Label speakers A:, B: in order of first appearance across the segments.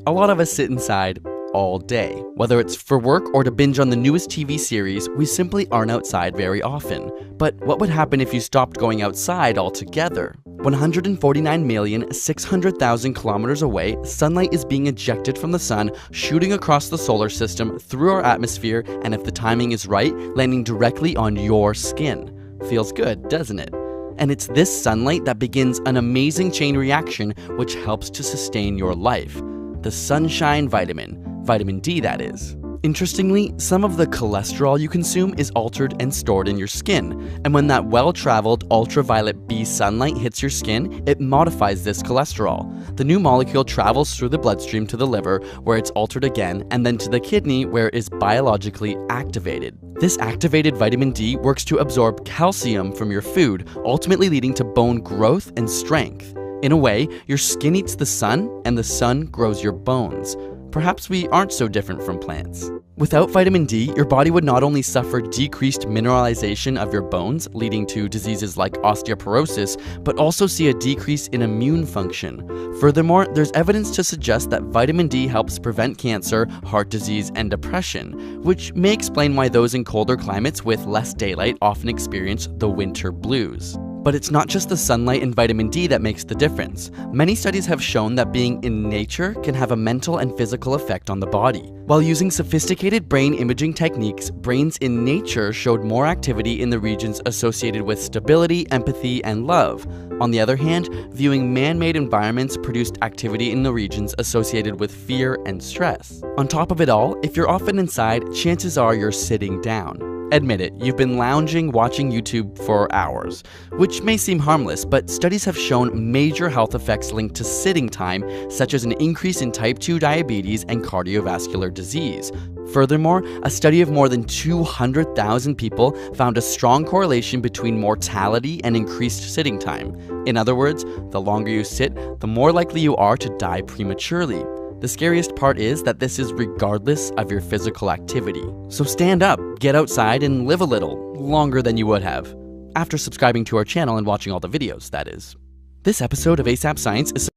A: A lot of us sit inside all day. Whether it's for work or to binge on the newest TV series, we simply aren't outside very often. But what would happen if you stopped going outside altogether? 149,600,000 kilometers away, sunlight is being ejected from the sun, shooting across the solar system through our atmosphere, and if the timing is right, landing directly on your skin. Feels good, doesn't it? And it's this sunlight that begins an amazing chain reaction which helps to sustain your life. The sunshine vitamin D that is. Interestingly, some of the cholesterol you consume is altered and stored in your skin, and when that well-traveled ultraviolet B sunlight hits your skin, it modifies this cholesterol. The new molecule travels through the bloodstream to the liver, where it's altered again, and then to the kidney, where it is biologically activated. This activated vitamin D works to absorb calcium from your food, ultimately leading to bone growth and strength. In a way, your skin eats the sun, and the sun grows your bones. Perhaps we aren't so different from plants. Without vitamin D, your body would not only suffer decreased mineralization of your bones, leading to diseases like osteoporosis, but also see a decrease in immune function. Furthermore, there's evidence to suggest that vitamin D helps prevent cancer, heart disease, and depression, which may explain why those in colder climates with less daylight often experience the winter blues. But it's not just the sunlight and vitamin D that makes the difference. Many studies have shown that being in nature can have a mental and physical effect on the body. While using sophisticated brain imaging techniques, brains in nature showed more activity in the regions associated with stability, empathy, and love. On the other hand, viewing man-made environments produced activity in the regions associated with fear and stress. On top of it all, if you're often inside, chances are you're sitting down. Admit it, you've been lounging, watching YouTube for hours, which may seem harmless, but studies have shown major health effects linked to sitting time, such as an increase in type 2 diabetes and cardiovascular disease. Furthermore, a study of more than 200,000 people found a strong correlation between mortality and increased sitting time. In other words, the longer you sit, the more likely you are to die prematurely. The scariest part is that this is regardless of your physical activity. So stand up, get outside, and live a little, longer than you would have. After subscribing to our channel and watching all the videos, that is. This episode of ASAP Science is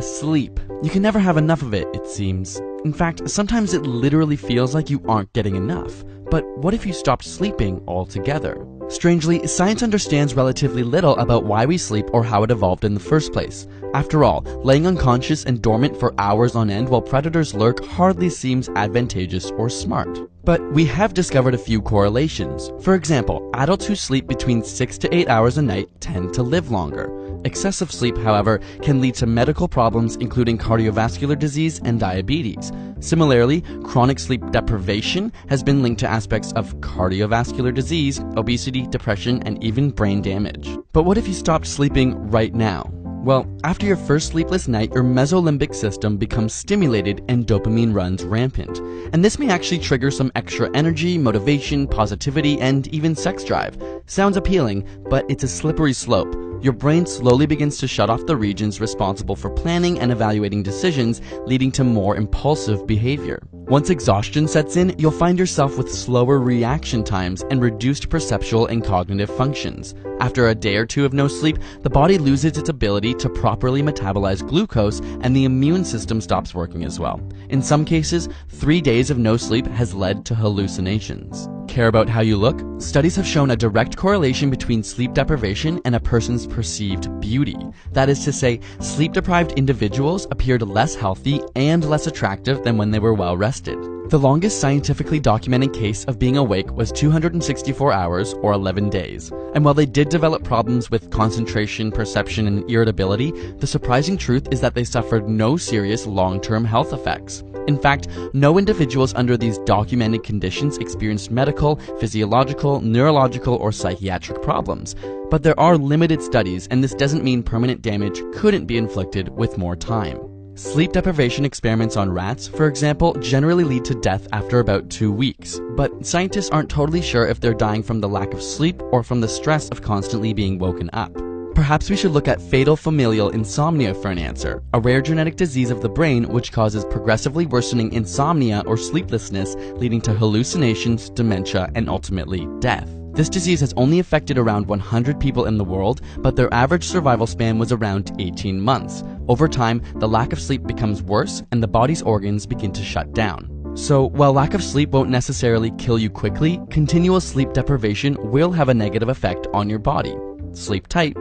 A: sleep. You can never have enough of it, it seems. In fact, sometimes it literally feels like you aren't getting enough. But what if you stopped sleeping altogether? Strangely, science understands relatively little about why we sleep or how it evolved in the first place. After all, laying unconscious and dormant for hours on end while predators lurk hardly seems advantageous or smart. But we have discovered a few correlations. For example, adults who sleep between 6 to 8 hours a night tend to live longer. Excessive sleep, however, can lead to medical problems including cardiovascular disease and diabetes. Similarly, chronic sleep deprivation has been linked to aspects of cardiovascular disease, obesity, depression, and even brain damage. But what if you stopped sleeping right now? Well, after your first sleepless night, your mesolimbic system becomes stimulated and dopamine runs rampant. And this may actually trigger some extra energy, motivation, positivity, and even sex drive. Sounds appealing, but it's a slippery slope. Your brain slowly begins to shut off the regions responsible for planning and evaluating decisions, leading to more impulsive behavior. Once exhaustion sets in, you'll find yourself with slower reaction times and reduced perceptual and cognitive functions. After a day or two of no sleep, the body loses its ability to properly metabolize glucose and the immune system stops working as well. In some cases, 3 days of no sleep has led to hallucinations. Care about how you look? Studies have shown a direct correlation between sleep deprivation and a person's perceived beauty. That is to say, sleep-deprived individuals appeared less healthy and less attractive than when they were well rested. The longest scientifically documented case of being awake was 264 hours or 11 days. And while they did develop problems with concentration, perception, and irritability, the surprising truth is that they suffered no serious long-term health effects. In fact, no individuals under these documented conditions experienced medical, physiological, neurological, or psychiatric problems. But there are limited studies, and this doesn't mean permanent damage couldn't be inflicted with more time. Sleep deprivation experiments on rats, for example, generally lead to death after about 2 weeks. But scientists aren't totally sure if they're dying from the lack of sleep or from the stress of constantly being woken up. Perhaps we should look at fatal familial insomnia for an answer, a rare genetic disease of the brain which causes progressively worsening insomnia or sleeplessness, leading to hallucinations, dementia, and ultimately death. This disease has only affected around 100 people in the world, but their average survival span was around 18 months. Over time, the lack of sleep becomes worse and the body's organs begin to shut down. So, while lack of sleep won't necessarily kill you quickly, continual sleep deprivation will have a negative effect on your body. Sleep tight,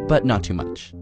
A: but not too much.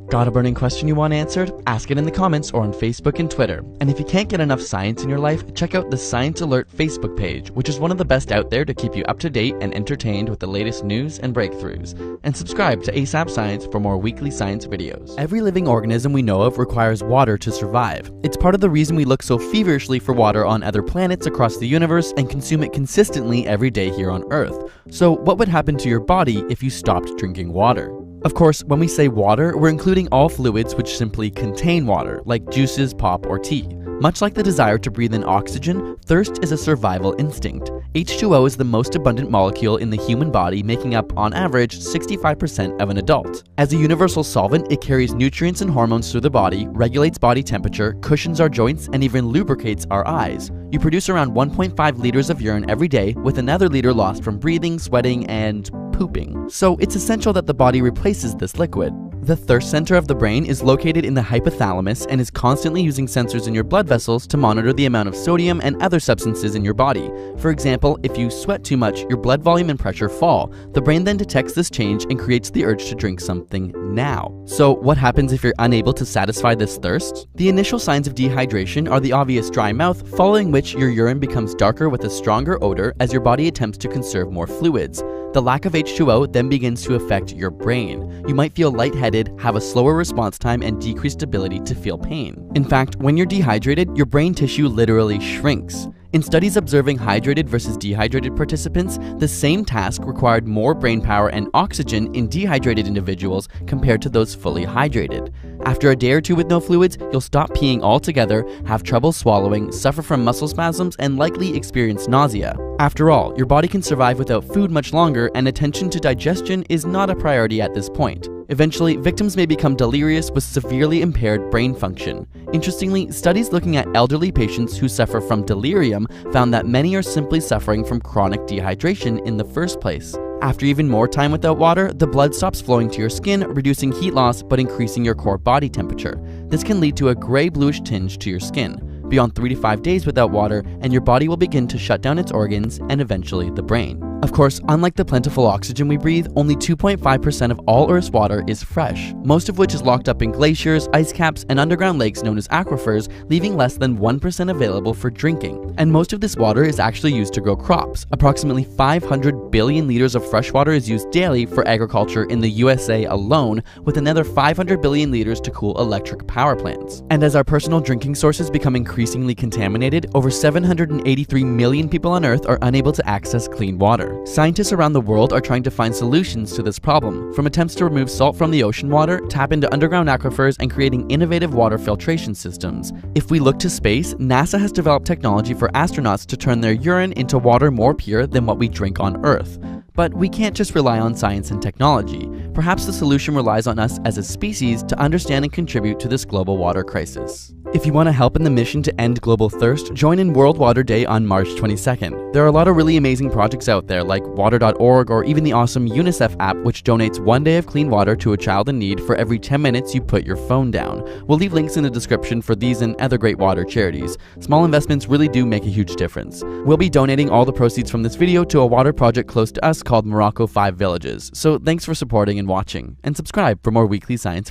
A: Got a burning question you want answered? Ask it in the comments or on Facebook and Twitter. And if you can't get enough science in your life, check out the Science Alert Facebook page, which is one of the best out there to keep you up to date and entertained with the latest news and breakthroughs. And subscribe to ASAP Science for more weekly science videos. Every living organism we know of requires water to survive. It's part of the reason we look so feverishly for water on other planets across the universe and consume it consistently every day here on Earth. So what would happen to your body if you stopped drinking water? Of course, when we say water, we're including all fluids which simply contain water, like juices, pop, or tea. Much like the desire to breathe in oxygen, thirst is a survival instinct. H2O is the most abundant molecule in the human body, making up, on average, 65% of an adult. As a universal solvent, it carries nutrients and hormones through the body, regulates body temperature, cushions our joints, and even lubricates our eyes. You produce around 1.5 liters of urine every day, with another liter lost from breathing, sweating, and pooping. So it's essential that the body replaces this liquid. The thirst center of the brain is located in the hypothalamus and is constantly using sensors in your blood vessels to monitor the amount of sodium and other substances in your body. For example, if you sweat too much, your blood volume and pressure fall. The brain then detects this change and creates the urge to drink something now. So what happens if you're unable to satisfy this thirst? The initial signs of dehydration are the obvious dry mouth, following which your urine becomes darker with a stronger odor as your body attempts to conserve more fluids. The lack of H2O then begins to affect your brain. You might feel lightheaded, have a slower response time, and decreased ability to feel pain. In fact, when you're dehydrated, your brain tissue literally shrinks. In studies observing hydrated versus dehydrated participants, the same task required more brain power and oxygen in dehydrated individuals compared to those fully hydrated. After a day or two with no fluids, you'll stop peeing altogether, have trouble swallowing, suffer from muscle spasms, and likely experience nausea. After all, your body can survive without food much longer, and attention to digestion is not a priority at this point. Eventually, victims may become delirious with severely impaired brain function. Interestingly, studies looking at elderly patients who suffer from delirium found that many are simply suffering from chronic dehydration in the first place. After even more time without water, the blood stops flowing to your skin, reducing heat loss but increasing your core body temperature. This can lead to a gray-bluish tinge to your skin. Beyond 3 to 5 days without water, and your body will begin to shut down its organs and eventually the brain. Of course, unlike the plentiful oxygen we breathe, only 2.5% of all Earth's water is fresh, most of which is locked up in glaciers, ice caps, and underground lakes known as aquifers, leaving less than 1% available for drinking. And most of this water is actually used to grow crops. Approximately 500 billion liters of fresh water is used daily for agriculture in the USA alone, with another 500 billion liters to cool electric power plants. And as our personal drinking sources become increasingly contaminated, over 783 million people on Earth are unable to access clean water. Scientists around the world are trying to find solutions to this problem, from attempts to remove salt from the ocean water, tap into underground aquifers, and creating innovative water filtration systems. If we look to space, NASA has developed technology for astronauts to turn their urine into water more pure than what we drink on Earth. But we can't just rely on science and technology. Perhaps the solution relies on us as a species to understand and contribute to this global water crisis. If you want to help in the mission to end global thirst, join in World Water Day on March 22nd. There are a lot of really amazing projects out there like water.org or even the awesome UNICEF app, which donates 1 day of clean water to a child in need for every 10 minutes you put your phone down. We'll leave links in the description for these and other great water charities. Small investments really do make a huge difference. We'll be donating all the proceeds from this video to a water project close to us called Morocco 5 Villages. So thanks for supporting and watching, and subscribe for more weekly science